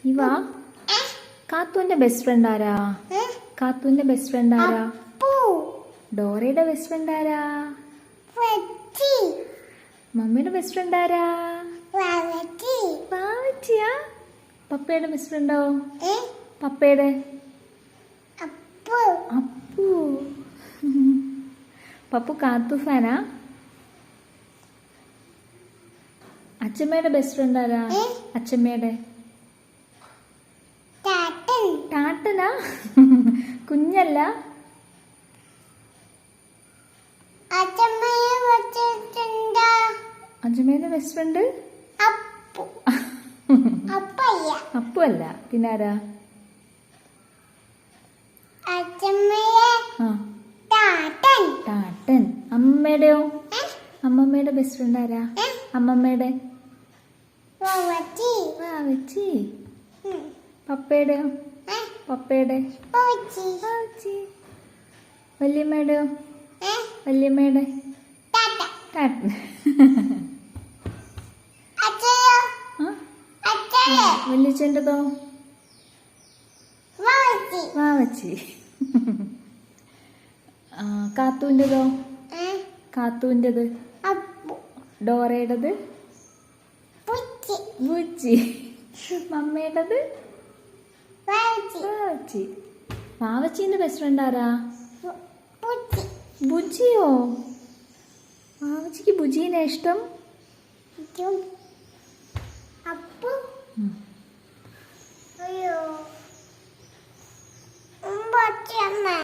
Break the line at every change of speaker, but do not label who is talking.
ഇവ കാത്തുവിന്റെ best friend ആരാ? കാത്തുവിന്റെ best friend ആരാ? ഡോറയുടെ ബെസ്റ്റ് ഫ്രണ്ട് ആരാ? മമ്മിയുടെ ബെസ്റ്റ് ഫ്രണ്ട് ആരാ? വാവച്ചിയാ? പപ്പയുടെ ബെസ്റ്റ് ഫ്രണ്ടോ? പപ്പയുടെ അപ്പു. പപ്പു കാത്തു ഫാനാ? അച്ഛമ്മയുടെ ബെസ്റ്റ് ഫ്രണ്ട് ആരാ? അച്ഛമ്മയുടെ ടാട്ടനാ? കുഞ്ഞല്ല? അച്ഛമ്മയുടെ ബെസ്റ്റ് ഫ്രണ്ട് അപ്പു അല്ല, പിന്നെ ആരാ? ടാട്ടൻ. അമ്മമ്മയുടെയോ? അമ്മമ്മയുടെ ബെസ്റ്റ് ഫ്രണ്ട് ആരാ? അമ്മമ്മയുടെ വാവച്ചി. പപ്പയുടെയോ? പപ്പയുടെ വല്യമ്മയുടെയോ? വല്യമ്മയുടെ ടാട്ടൻ. വല്യച്ഛൻ്റെതോ? വാവച്ചി. കാത്തുവിൻ്റെതോ? കാത്തുവിൻ്റെത് ഡോറയുടേത് ബുച്ചി. മമ്മയുടേത് വാവച്ചി. വാവച്ചീൻ്റെ ബെസ്റ്റ് ഫ്രണ്ട് ആരാ? ബുജിയോ? വാവച്ചിക്ക് ബുജീനെ ഇഷ്ടം?